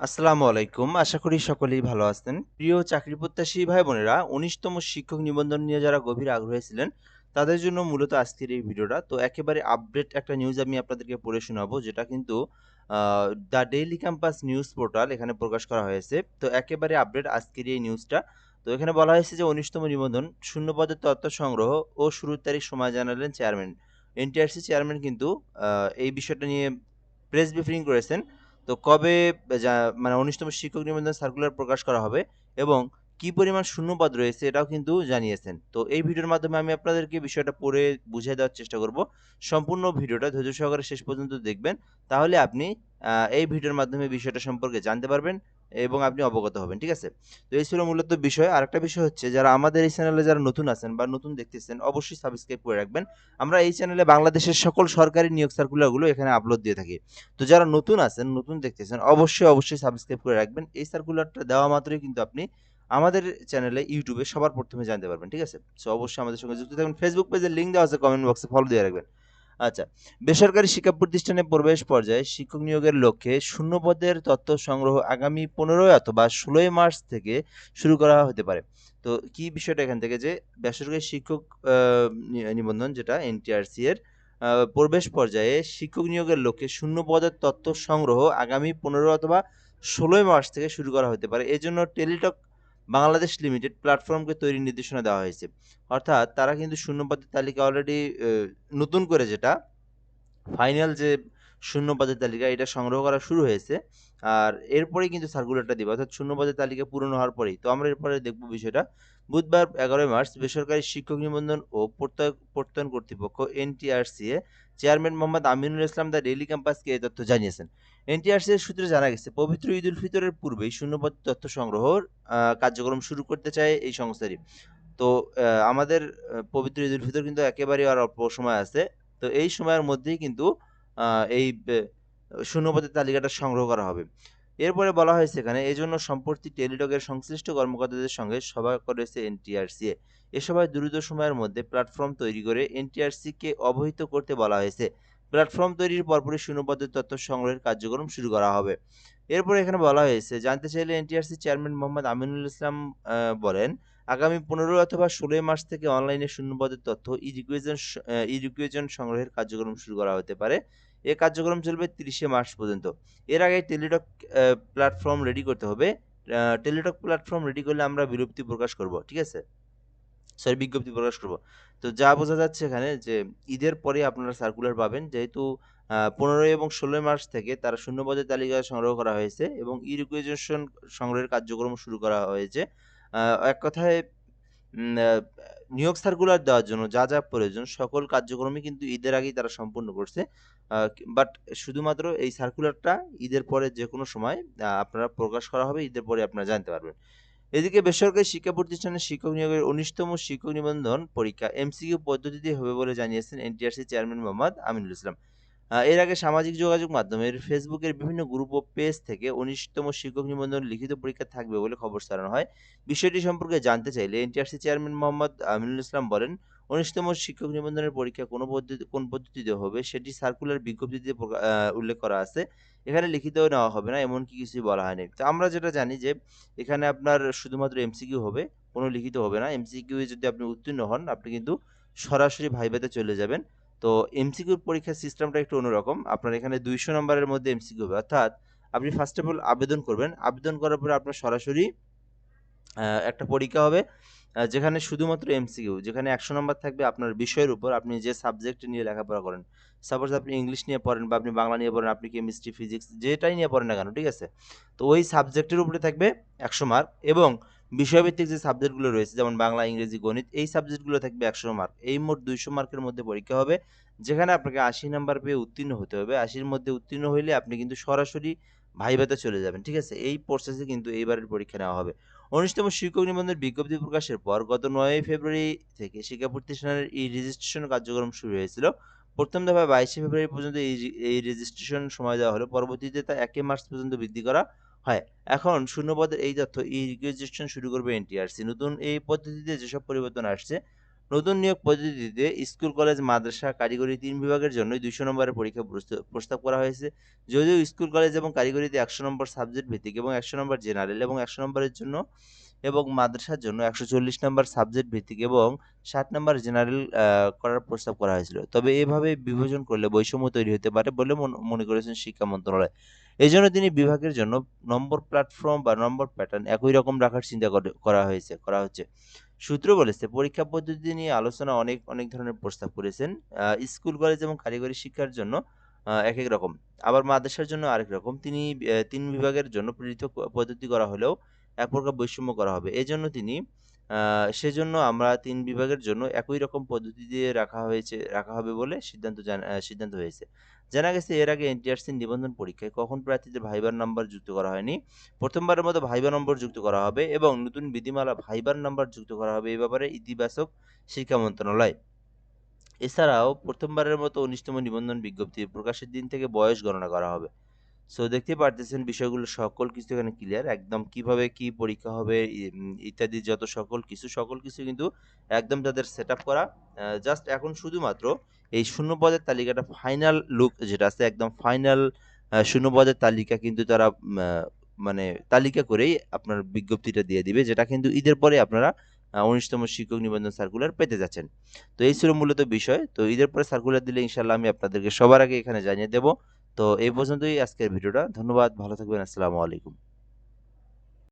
আসসালামু আলাইকুম। আশা করি সকলেই ভালো আছেন। প্রিয় চাকরি প্রত্যাশী ভাই বোনেরা, ১৯তম শিক্ষক নিবন্ধন নিয়ে যারা গভীর আগ্রহী ছিলেন, তাদের জন্য মূলত আজকের এই ভিডিওটা। তো একেবারে আপডেট একটা নিউজ আমি আপনাদেরকে পড়ে শোনাবো, যেটা কিন্তু আ the daily campus news portal এখানে প্রকাশ করা হয়েছে। তো একেবারে আপডেট আজকের এই নিউজটা। তো এখানে বলা হয়েছে যে ১৯তম নিবন্ধন শূন্য পদের তথ্য সংগ্রহ ও শুরুর তারিখ সময় জানালেন চেয়ারম্যান। এনটিআরসি চেয়ারম্যান কিন্তু আ এই বিষয়টা নিয়ে প্রেস ব্রিফিং করেছেন। তো কবে যা মানে ১৯তম শিক্ষক নিবন্ধন সার্কুলার প্রকাশ করা হবে এবং কি পরিমাণ শূন্যপদ রয়েছে এটাও কিন্তু জানিয়েছেন। তো এই ভিডিওর মাধ্যমে আমি আপনাদেরকে বিষয়টা পড়ে বুঝিয়ে দেওয়ার চেষ্টা করব। সম্পূর্ণ ভিডিওটা ধৈর্য সহকারে শেষ পর্যন্ত দেখবেন। তাহলে আপনি এই ভিডিওর মাধ্যমে বিষয়টা সম্পর্কে জানতে পারবেন এবং আপনি অবগত হবেন। ঠিক আছে? তো এই ছিল মূলত বিষয়। আরেকটা বিষয় হচ্ছে, যারা আমাদের এই চ্যানেলে যারা নতুন আছেন বা নতুন দেখতেছেন, অবশ্যই সাবস্ক্রাইব করে রাখবেন। আমরা এই চ্যানেলে বাংলাদেশের সকল সরকারি নিয়োগ সার্কুলারগুলো এখানে আপলোড দিয়ে থাকি। তো যারা নতুন আছেন, নতুন দেখতেছেন, অবশ্যই সাবস্ক্রাইব করে রাখবেন। এই সার্কুলারটা দেওয়া মাত্রই কিন্তু আপনি আমাদের চ্যানেলে ইউটিউবে সবার প্রথমে জানতে পারবেন। ঠিক আছে? সো অবশ্যই আমাদের সঙ্গে যুক্ত থাকবেন। ফেসবুক পেজের লিংক দেওয়া আছে কমেন্ট বক্সে, ফলো দিয়ে রাখবেন। আচ্ছা, বেসরকারি শিক্ষা প্রতিষ্ঠানে প্রবেশ পর্যায়ে শিক্ষক নিয়োগের লক্ষ্যে শূন্য পদের তথ্য সংগ্রহ আগামী ১৫ অথবা ১৬ মার্চ থেকে শুরু করা হতে পারে। তো কি বিষয়টা এখান থেকে, যে বেসরকারি শিক্ষক আ নিবন্ধন যেটা এনটিআরসি এর প্রবেশ পর্যায়ে শিক্ষক নিয়োগের লক্ষ্যে শূন্য পদের তথ্য সংগ্রহ আগামী ১৫ অথবা ১৬ মার্চ থেকে শুরু করা হতে পারে। এজন্য টেলিটক বাংলাদেশ লিমিটেড প্ল্যাটফর্মকে তৈরির নির্দেশনা দেওয়া হয়েছে। অর্থাৎ তারা কিন্তু শূন্যপদের তালিকা অলরেডি নতুন করে যেটা ফাইনাল যে শূন্য পদের তালিকা এটা সংগ্রহ করা শুরু হয়েছে। আর এরপরেই কিন্তু সার্কুলারটা দিবে। অর্থাৎ শূন্য পদের তালিকা পূরণ হওয়ার পরেই। তো আমরা এরপরে দেখব বিষয়টা। বুধবার ১১ মার্চ বেসরকারি শিক্ষক নিবন্ধন ও প্রত্যয়ন কর্তৃপক্ষ NTRC chairman Mohammad Aminul Islam the daily ক্যাম্পাসকে এই তথ্য জানিয়েছেন। এনটিআরসি এর সূত্রে জানা গেছে, পবিত্র ঈদুল ফিতরের পূর্বেই শূন্যপদ তথ্য সংগ্রহর কার্যক্রম শুরু করতে চায় এই সংস্থাটি। তো আমাদের পবিত্র ঈদুল ফিতর কিন্তু একেবারেই আর অল্প সময় আছে। তো এই সময়ের মধ্যেই কিন্তু আ এই শূন্যপদের তালিকাটা সংগ্রহ করা হবে। এরপরে বলা হয়েছে এখানে, এজন্য সম্প্রতি টেলিটকের সংশ্লিষ্ট কর্মকর্তাদের সঙ্গে সভা করেছে এনটিআরসিএ। এ সভায় দ্রুত সময়ের মধ্যে প্ল্যাটফর্ম তৈরি করে এনটিআরসিকে অবহিত করতে বলা হয়েছে। প্ল্যাটফর্ম তৈরির পরপরই শূন্যপদের তথ্য সংগ্রহের কার্যক্রম শুরু করা হবে। এরপরে এখানে বলা হয়েছে, জানতে চাইলে এনটিআরসি চেয়ারম্যান মোহাম্মদ আমিনুল ইসলাম বলেন, আগামী ১৫ অথবা ১৬ মার্চ থেকে অনলাইনে শূন্যপদের তথ্য ই-রিকুয়েশন সংগ্রহের কার্যক্রম শুরু করা হতে পারে। এ কার্যক্রম চলবে ৩০শে মার্চ পর্যন্ত। এর আগে টেলিটক প্ল্যাটফর্ম রেডি করতে হবে। টেলিটক প্ল্যাটফর্ম রেডি করলে আমরা বিজ্ঞপ্তি প্রকাশ করব। ঠিক আছে? বিজ্ঞপ্তি প্রকাশ করব। তো যা বোঝা যাচ্ছে এখানে যে ঈদের পরে আপনারা সার্কুলার পাবেন। যেহেতু ১৫ এবং ১৬ মার্চ থেকে তারা শূন্যপদের তালিকা সংগ্রহ করা হয়েছে এবং ই-রিকুইজিশন সংগ্রহের কার্যক্রম শুরু করা হয়েছে। আ এক কথায় উম আ নিয়োগ সার্কুলার দেওয়ার জন্য যা প্রয়োজন সকল কার্যক্রমই কিন্তু ঈদের আগেই তারা সম্পূর্ণ করছে। বাট শুধুমাত্র এই সার্কুলারটা ঈদের পরে যেকোনো সময় আপনারা প্রকাশ করা হবে। ঈদের পরে আপনারা জানতে পারবেন। এদিকে বেসরকারি শিক্ষা প্রতিষ্ঠানে শিক্ষক নিয়োগের ১৯তম শিক্ষক নিবন্ধন পরীক্ষা এমসিকিউ পদ্ধতিতে হবে বলে জানিয়েছেন এনটিআরসি চেয়ারম্যান মোহাম্মদ আমিনুল ইসলাম। এর আগে সামাজিক যোগাযোগ মাধ্যমের ফেসবুকের বিভিন্ন গ্রুপ ও পেজ থেকে ১৯তম শিক্ষক নিবন্ধন লিখিত পরীক্ষা থাকবে বলে খবর ছড়ানো হয়। বিষয়টি সম্পর্কে জানতে চাইলে এনটিআরসি চেয়ারম্যান মোহাম্মদ আমিনুল ইসলাম বলেন, ১৯তম শিক্ষক নিবন্ধনের পরীক্ষা কোন পদ্ধতিতে হবে সেটি সার্কুলার বিজ্ঞপ্তিতে উল্লেখ করা আছে। এখানে লিখিতও নেওয়া হবে না, এমনকি কিছুই বলা হয়নি। তো আমরা যেটা জানি যে এখানে আপনার শুধুমাত্র এমসিকিউ হবে, কোনো লিখিত হবে না। এমসিকিউ এ যদি আপনি উত্তীর্ণ হন, আপনি কিন্তু সরাসরি ভাইভাতে চলে যাবেন। তো এমসিকিউর পরীক্ষার সিস্টেমটা একটু অন্যরকম। আপনার এখানে ২০০ নাম্বারের মধ্যে এমসিকিউ হবে। অর্থাৎ আপনি ফার্স্ট অফ অল আবেদন করবেন। আবেদন করার পরে আপনার সরাসরি একটা পরীক্ষা হবে, যেখানে শুধুমাত্র এমসিকিউ, যেখানে ১০০ নাম্বার থাকবে আপনার বিষয়ের উপর, আপনি যে সাবজেক্ট নিয়ে লেখাপড়া করেন। সাপোজ আপনি ইংলিশ নিয়ে পড়েন বা আপনি বাংলা নিয়ে পড়েন, আপনি কেমিস্ট্রি, ফিজিক্স যেটাই নিয়ে পড়েন না কেন, ঠিক আছে? তো ওই সাবজেক্টের উপরে থাকবে ১০০ মার্ক এবং বিষয়ভিত্তিক যে সাবজেক্টগুলো রয়েছে যেমন বাংলা, ইংরেজি, গণিত এই সাবজেক্টগুলো থাকবে ১০০ মার্ক। এই মোট ২০০ মার্কের মধ্যে পরীক্ষা হবে, যেখানে আপনাকে ৮০ নাম্বার পেয়ে উত্তীর্ণ হতে হবে। ৮০ র মধ্যে উত্তীর্ণ হইলে আপনি কিন্তু সরাসরি ভাইভাতে চলে যাবেন। ঠিক আছে? এই প্রসেসে কিন্তু এইবারের পরীক্ষা নেওয়া হবে। ১৯তম শিক্ষক নিবন্ধনের বিজ্ঞপ্তি প্রকাশের পর গত ৯ ফেব্রুয়ারি থেকে শিক্ষা প্রতিষ্ঠানের ই-রেজিস্ট্রেশন কার্যক্রম শুরু হয়েছিল। প্রথম দফায় ২২শে ফেব্রুয়ারি পর্যন্ত এই রেজিস্ট্রেশন সময় দেওয়া হলো। পরবর্তীতে তা ১ মার্চ পর্যন্ত বৃদ্ধি করা হয়। এখন শূন্যপদের এই তথ্য ই-রেজিস্ট্রেশন শুরু করবে এনটিআরসি। নতুন এই পদ্ধতিতে যেসব পরিবর্তন আসছে, নতুন নিয়োগ পদ্ধতিতে স্কুল, কলেজ, মাদ্রাসা, কারিগরি ৩ বিভাগের জন্যই ২০০ নম্বরের পরীক্ষা প্রস্তাব করা হয়েছে। যদিও স্কুল, কলেজ এবং কারিগরিতে ১০০ নম্বর সাবজেক্ট ভিত্তিক এবং ১০০ নম্বর জেনারেল এবং ১০০ নম্বরের জন্য এবং মাদ্রাসার জন্য ১৪০ নম্বর সাবজেক্ট ভিত্তিক এবং ৬০ নম্বর জেনারেল করার প্রস্তাব করা হয়েছিল। তবে এভাবে বিভাজন করলে বৈষম্য তৈরি হতে পারে বলে মনে করেছেন শিক্ষা মন্ত্রণালয়। এজন্য তিনি বিভাগের জন্য নম্বর প্ল্যাটফর্ম বা নম্বর প্যাটার্ন একই রকম রাখার চিন্তা করা হচ্ছে। সূত্র বলেছে, পরীক্ষা পদ্ধতি নিয়ে আলোচনা অনেক ধরনের প্রস্তাব করেছেন। স্কুল, কলেজ এবং কারিগরি শিক্ষার জন্য একেক রকম। আবার মাদ্রাসার জন্য আরেক রকম। ৩ বিভাগের জন্য পৃথক পদ্ধতি করা হলেও এক প্রকার বৈষম্য করা হবে। সেজন্য আমরা ৩ বিভাগের জন্য একই রকম পদ্ধতি দিয়ে রাখা হবে বলে সিদ্ধান্ত হয়েছে। জানা গেছে, এর আগে এনটিআরসির নিবন্ধন পরীক্ষায় কখন প্রার্থীদের ভাইবার নাম্বার যুক্ত করা হয়নি। প্রথমবারের মতো ভাইবা নম্বর যুক্ত করা হবে এবং নতুন বিধিমালা ভাইবার নাম্বার যুক্ত করা হবে, এ ব্যাপারে ইতিবাচক শিক্ষা মন্ত্রণালয়। এছাড়াও প্রথমবারের মতো ১৯তম নিবন্ধন বিজ্ঞপ্তি প্রকাশের দিন থেকে বয়স গণনা করা হবে। সো দেখতেই পারতেছেন, বিষয়গুলো সকল কিছু এখানে ক্লিয়ার। একদম কিভাবে কি পরীক্ষা হবে ইত্যাদি যত সকল কিছু কিন্তু একদম তাদের সেটআপ করা। জাস্ট এখন শুধুমাত্র এই শূন্য পদের তালিকাটা ফাইনাল লুক যেটা আছে, একদম ফাইনাল শূন্য পদের তালিকা কিন্তু তারা মানে তালিকা করেই আপনার বিজ্ঞপ্তিটা দিয়ে দিবে, যেটা কিন্তু ঈদের পরে আপনারা ১৯তম শিক্ষক নিবন্ধন সার্কুলার পেতে যাচ্ছেন। তো এই ছিল মূলত বিষয়। তো ঈদের পরে সার্কুলার দিলে ইনশাআল্লাহ আমি আপনাদেরকে সবার আগে এখানে জানিয়ে দেব। তো এই পর্যন্তই আজকের ভিডিওটা। ধন্যবাদ। ভালো থাকবেন। আসসালামু আলাইকুম।